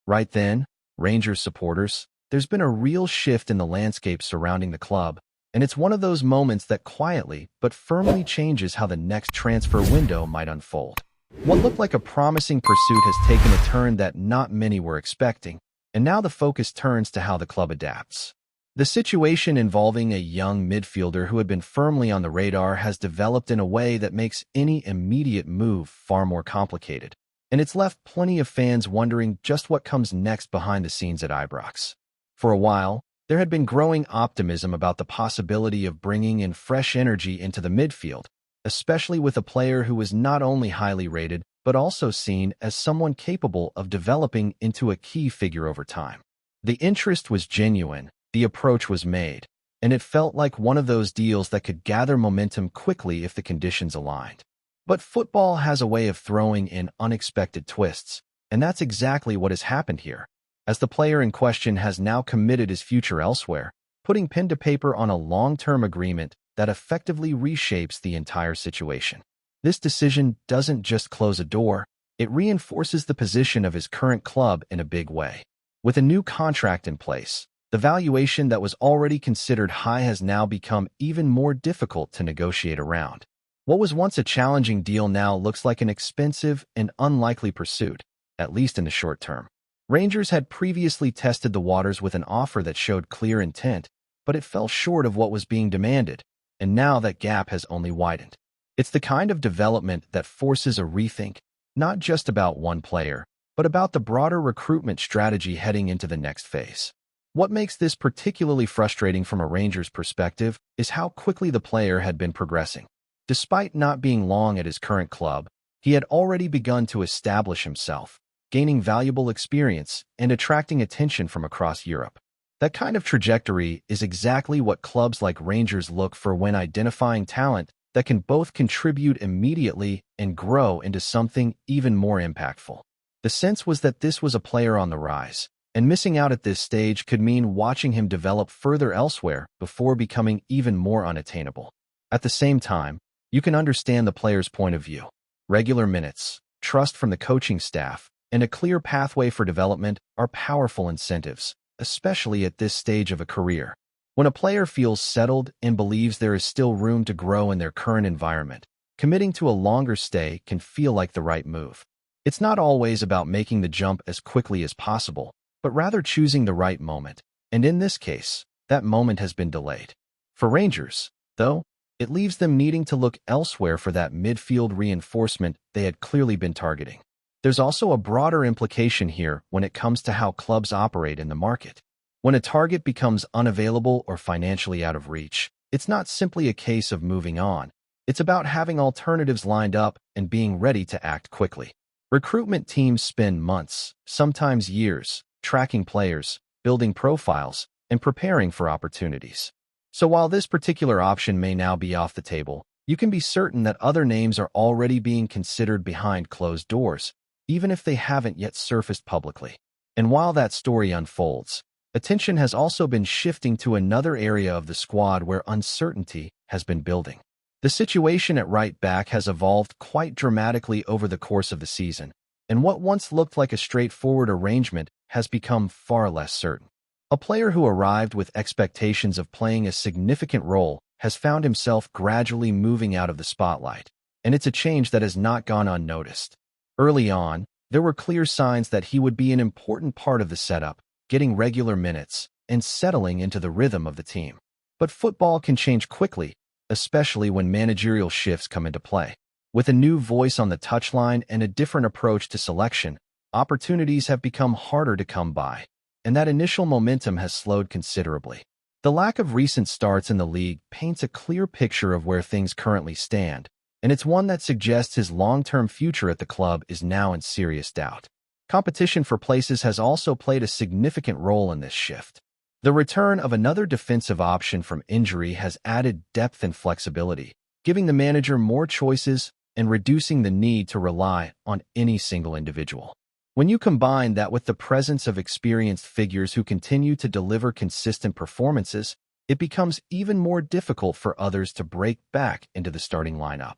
Right then, Rangers supporters, there's been a real shift in the landscape surrounding the club, and it's one of those moments that quietly but firmly changes how the next transfer window might unfold. What looked like a promising pursuit has taken a turn that not many were expecting, and now the focus turns to how the club adapts. The situation involving a young midfielder who had been firmly on the radar has developed in a way that makes any immediate move far more complicated, and it's left plenty of fans wondering just what comes next behind the scenes at Ibrox. For a while, there had been growing optimism about the possibility of bringing in fresh energy into the midfield, especially with a player who was not only highly rated, but also seen as someone capable of developing into a key figure over time. The interest was genuine, the approach was made, and it felt like one of those deals that could gather momentum quickly if the conditions aligned. But football has a way of throwing in unexpected twists, and that's exactly what has happened here, as the player in question has now committed his future elsewhere, putting pen to paper on a long-term agreement that effectively reshapes the entire situation. This decision doesn't just close a door, it reinforces the position of his current club in a big way. With a new contract in place, the valuation that was already considered high has now become even more difficult to negotiate around. What was once a challenging deal now looks like an expensive and unlikely pursuit, at least in the short term. Rangers had previously tested the waters with an offer that showed clear intent, but it fell short of what was being demanded, and now that gap has only widened. It's the kind of development that forces a rethink, not just about one player, but about the broader recruitment strategy heading into the next phase. What makes this particularly frustrating from a Rangers perspective is how quickly the player had been progressing. Despite not being long at his current club, he had already begun to establish himself, gaining valuable experience and attracting attention from across Europe. That kind of trajectory is exactly what clubs like Rangers look for when identifying talent that can both contribute immediately and grow into something even more impactful. The sense was that this was a player on the rise, and missing out at this stage could mean watching him develop further elsewhere before becoming even more unattainable. At the same time, you can understand the player's point of view. Regular minutes, trust from the coaching staff, and a clear pathway for development are powerful incentives, especially at this stage of a career. When a player feels settled and believes there is still room to grow in their current environment, committing to a longer stay can feel like the right move. It's not always about making the jump as quickly as possible, but rather choosing the right moment, and in this case, that moment has been delayed. For Rangers, though, it leaves them needing to look elsewhere for that midfield reinforcement they had clearly been targeting. There's also a broader implication here when it comes to how clubs operate in the market. When a target becomes unavailable or financially out of reach, it's not simply a case of moving on. It's about having alternatives lined up and being ready to act quickly. Recruitment teams spend months, sometimes years, tracking players, building profiles, and preparing for opportunities. So while this particular option may now be off the table, you can be certain that other names are already being considered behind closed doors, even if they haven't yet surfaced publicly. And while that story unfolds, attention has also been shifting to another area of the squad where uncertainty has been building. The situation at right back has evolved quite dramatically over the course of the season, and what once looked like a straightforward arrangement has become far less certain. A player who arrived with expectations of playing a significant role has found himself gradually moving out of the spotlight, and it's a change that has not gone unnoticed. Early on, there were clear signs that he would be an important part of the setup, getting regular minutes, and settling into the rhythm of the team. But football can change quickly, especially when managerial shifts come into play. With a new voice on the touchline and a different approach to selection, opportunities have become harder to come by, and that initial momentum has slowed considerably. The lack of recent starts in the league paints a clear picture of where things currently stand, and it's one that suggests his long-term future at the club is now in serious doubt. Competition for places has also played a significant role in this shift. The return of another defensive option from injury has added depth and flexibility, giving the manager more choices and reducing the need to rely on any single individual. When you combine that with the presence of experienced figures who continue to deliver consistent performances, it becomes even more difficult for others to break back into the starting lineup.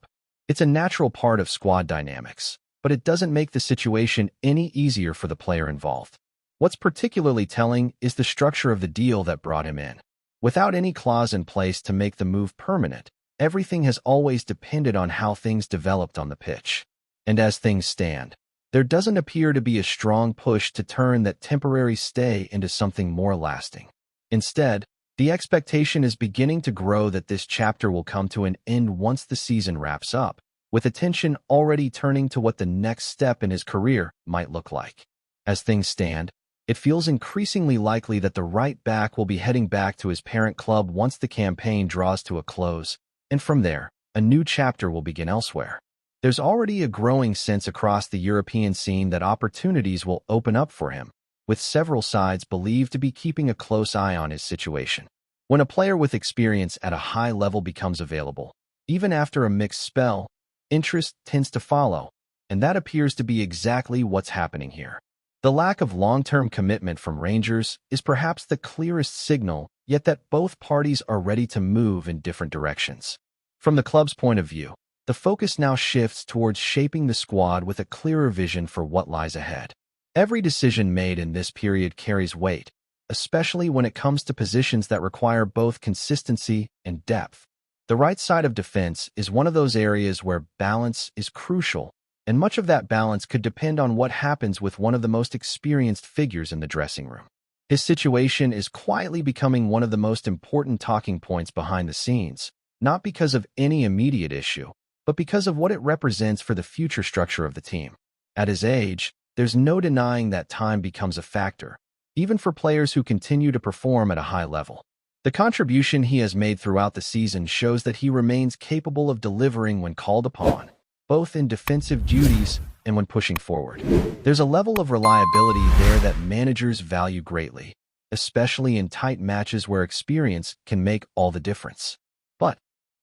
It's a natural part of squad dynamics, but it doesn't make the situation any easier for the player involved. What's particularly telling is the structure of the deal that brought him in. Without any clause in place to make the move permanent, everything has always depended on how things developed on the pitch. And as things stand, there doesn't appear to be a strong push to turn that temporary stay into something more lasting. Instead, the expectation is beginning to grow that this chapter will come to an end once the season wraps up, with attention already turning to what the next step in his career might look like. As things stand, it feels increasingly likely that the right back will be heading back to his parent club once the campaign draws to a close, and from there, a new chapter will begin elsewhere. There's already a growing sense across the European scene that opportunities will open up for him, with several sides believed to be keeping a close eye on his situation. When a player with experience at a high level becomes available, even after a mixed spell, interest tends to follow, and that appears to be exactly what's happening here. The lack of long-term commitment from Rangers is perhaps the clearest signal, yet that both parties are ready to move in different directions. From the club's point of view, the focus now shifts towards shaping the squad with a clearer vision for what lies ahead. Every decision made in this period carries weight, especially when it comes to positions that require both consistency and depth. The right side of defense is one of those areas where balance is crucial, and much of that balance could depend on what happens with one of the most experienced figures in the dressing room. His situation is quietly becoming one of the most important talking points behind the scenes, not because of any immediate issue, but because of what it represents for the future structure of the team. At his age, there's no denying that time becomes a factor, even for players who continue to perform at a high level. The contribution he has made throughout the season shows that he remains capable of delivering when called upon, both in defensive duties and when pushing forward. There's a level of reliability there that managers value greatly, especially in tight matches where experience can make all the difference. But,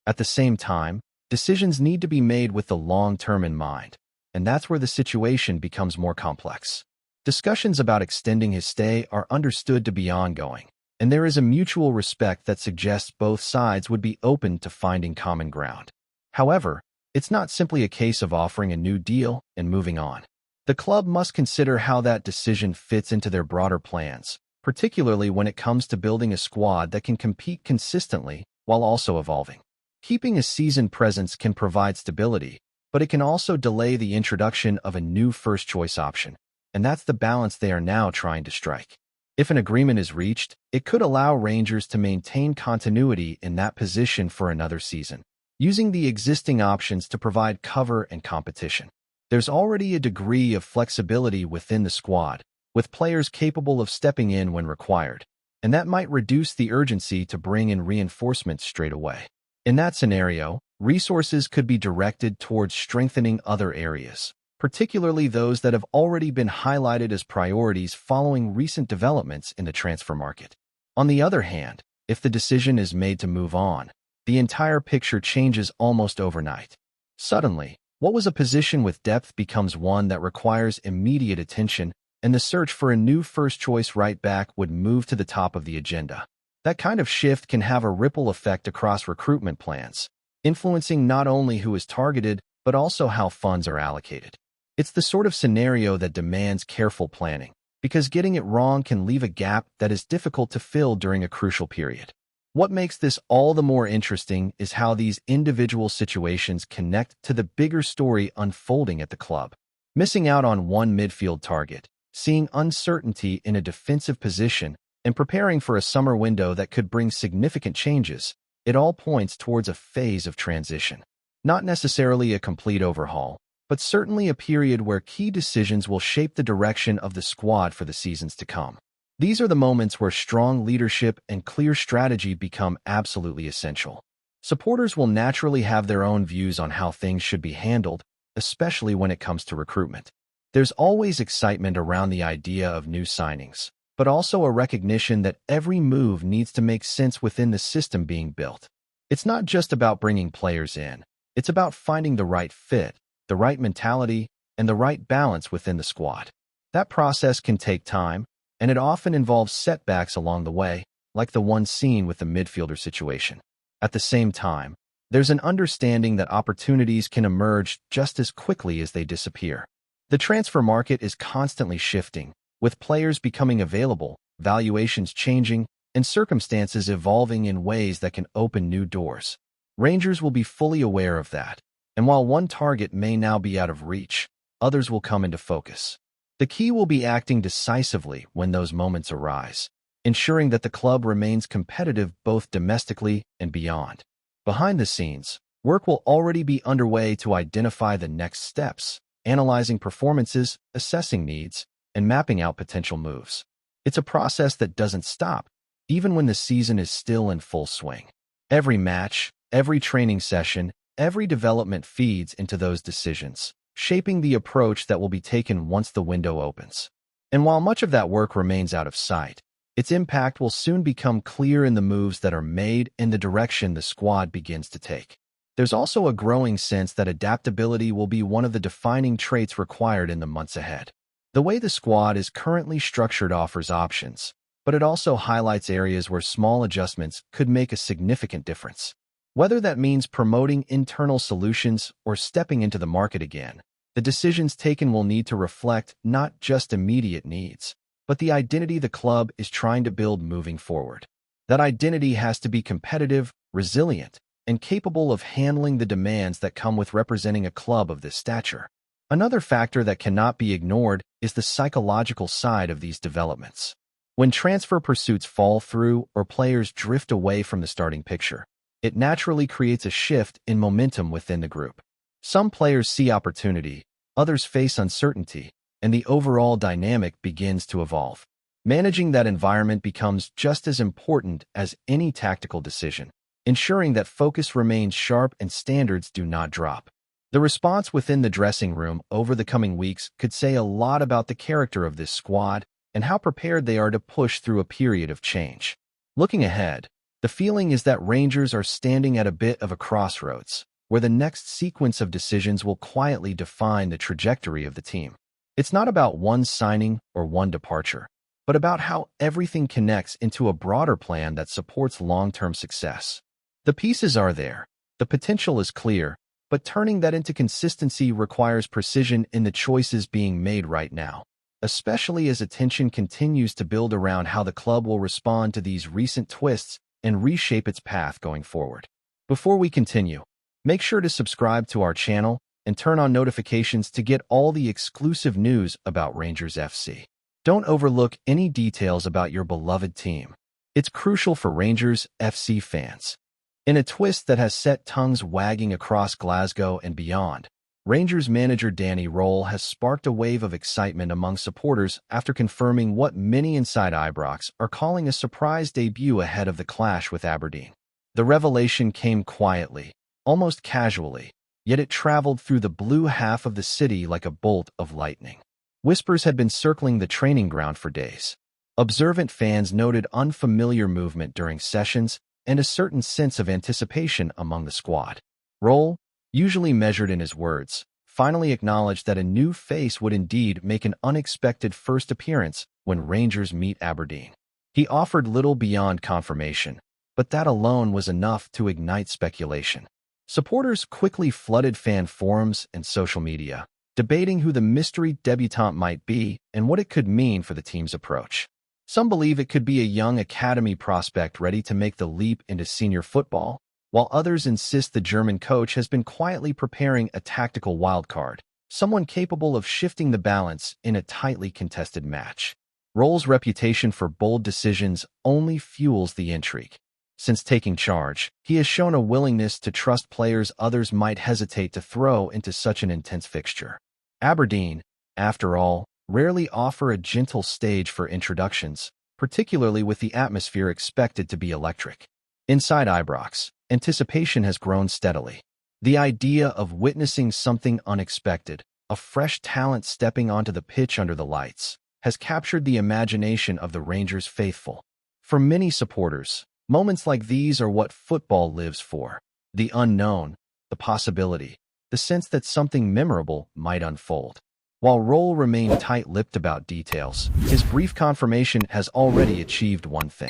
at the same time, decisions need to be made with the long term in mind, and that's where the situation becomes more complex. Discussions about extending his stay are understood to be ongoing, and there is a mutual respect that suggests both sides would be open to finding common ground. However, it's not simply a case of offering a new deal and moving on. The club must consider how that decision fits into their broader plans, particularly when it comes to building a squad that can compete consistently while also evolving. Keeping a seasoned presence can provide stability, but it can also delay the introduction of a new first-choice option, and that's the balance they are now trying to strike. If an agreement is reached, it could allow Rangers to maintain continuity in that position for another season, using the existing options to provide cover and competition. There's already a degree of flexibility within the squad, with players capable of stepping in when required, and that might reduce the urgency to bring in reinforcements straight away. In that scenario, resources could be directed towards strengthening other areas, particularly those that have already been highlighted as priorities following recent developments in the transfer market. On the other hand, if the decision is made to move on, the entire picture changes almost overnight. Suddenly, what was a position with depth becomes one that requires immediate attention, and the search for a new first-choice right back would move to the top of the agenda. That kind of shift can have a ripple effect across recruitment plans, influencing not only who is targeted, but also how funds are allocated. It's the sort of scenario that demands careful planning, because getting it wrong can leave a gap that is difficult to fill during a crucial period. What makes this all the more interesting is how these individual situations connect to the bigger story unfolding at the club. Missing out on one midfield target, seeing uncertainty in a defensive position, and preparing for a summer window that could bring significant changes, it all points towards a phase of transition. Not necessarily a complete overhaul, but certainly a period where key decisions will shape the direction of the squad for the seasons to come. These are the moments where strong leadership and clear strategy become absolutely essential. Supporters will naturally have their own views on how things should be handled, especially when it comes to recruitment. There's always excitement around the idea of new signings, but also a recognition that every move needs to make sense within the system being built. It's not just about bringing players in, it's about finding the right fit, the right mentality, and the right balance within the squad. That process can take time, and it often involves setbacks along the way, like the one seen with the midfielder situation. At the same time, there's an understanding that opportunities can emerge just as quickly as they disappear. The transfer market is constantly shifting, With players becoming available, valuations changing, and circumstances evolving in ways that can open new doors. Rangers will be fully aware of that, and while one target may now be out of reach, others will come into focus. The key will be acting decisively when those moments arise, ensuring that the club remains competitive both domestically and beyond. Behind the scenes, work will already be underway to identify the next steps, analyzing performances, assessing needs, and mapping out potential moves. It's a process that doesn't stop, even when the season is still in full swing. Every match, every training session, every development feeds into those decisions, shaping the approach that will be taken once the window opens. And while much of that work remains out of sight, its impact will soon become clear in the moves that are made and the direction the squad begins to take. There's also a growing sense that adaptability will be one of the defining traits required in the months ahead. The way the squad is currently structured offers options, but it also highlights areas where small adjustments could make a significant difference. Whether that means promoting internal solutions or stepping into the market again, the decisions taken will need to reflect not just immediate needs, but the identity the club is trying to build moving forward. That identity has to be competitive, resilient, and capable of handling the demands that come with representing a club of this stature. Another factor that cannot be ignored is the psychological side of these developments. When transfer pursuits fall through or players drift away from the starting picture, it naturally creates a shift in momentum within the group. Some players see opportunity, others face uncertainty, and the overall dynamic begins to evolve. Managing that environment becomes just as important as any tactical decision, ensuring that focus remains sharp and standards do not drop. The response within the dressing room over the coming weeks could say a lot about the character of this squad and how prepared they are to push through a period of change. Looking ahead, the feeling is that Rangers are standing at a bit of a crossroads, where the next sequence of decisions will quietly define the trajectory of the team. It's not about one signing or one departure, but about how everything connects into a broader plan that supports long-term success. The pieces are there, the potential is clear, but turning that into consistency requires precision in the choices being made right now, especially as attention continues to build around how the club will respond to these recent twists and reshape its path going forward. Before we continue, make sure to subscribe to our channel and turn on notifications to get all the exclusive news about Rangers FC. Don't overlook any details about your beloved team. It's crucial for Rangers FC fans. In a twist that has set tongues wagging across Glasgow and beyond, Rangers manager Danny RÖHL has sparked a wave of excitement among supporters after confirming what many inside Ibrox are calling a surprise debut ahead of the clash with Aberdeen. The revelation came quietly, almost casually, yet it traveled through the blue half of the city like a bolt of lightning. Whispers had been circling the training ground for days. Observant fans noted unfamiliar movement during sessions and a certain sense of anticipation among the squad. RÖHL, usually measured in his words, finally acknowledged that a new face would indeed make an unexpected first appearance when Rangers meet Aberdeen. He offered little beyond confirmation, but that alone was enough to ignite speculation. Supporters quickly flooded fan forums and social media, debating who the mystery debutant might be and what it could mean for the team's approach. Some believe it could be a young academy prospect ready to make the leap into senior football, while others insist the German coach has been quietly preparing a tactical wildcard, someone capable of shifting the balance in a tightly contested match. RÖHL's reputation for bold decisions only fuels the intrigue. Since taking charge, he has shown a willingness to trust players others might hesitate to throw into such an intense fixture. Aberdeen, after all, rarely offer a gentle stage for introductions, particularly with the atmosphere expected to be electric. Inside Ibrox, anticipation has grown steadily. The idea of witnessing something unexpected, a fresh talent stepping onto the pitch under the lights, has captured the imagination of the Rangers faithful. For many supporters, moments like these are what football lives for. The unknown, the possibility, the sense that something memorable might unfold. While RÖHL remained tight-lipped about details, his brief confirmation has already achieved one thing.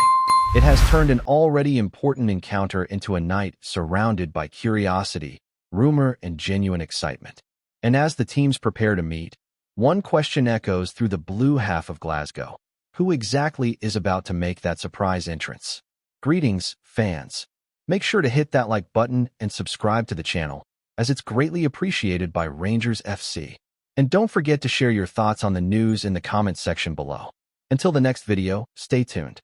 It has turned an already important encounter into a night surrounded by curiosity, rumor, and genuine excitement. And as the teams prepare to meet, One question echoes through the blue half of Glasgow. Who exactly is about to make that surprise entrance? Greetings, fans. Make sure to hit that like button and subscribe to the channel, as it's greatly appreciated by Rangers FC. And don't forget to share your thoughts on the news in the comments section below. Until the next video, stay tuned.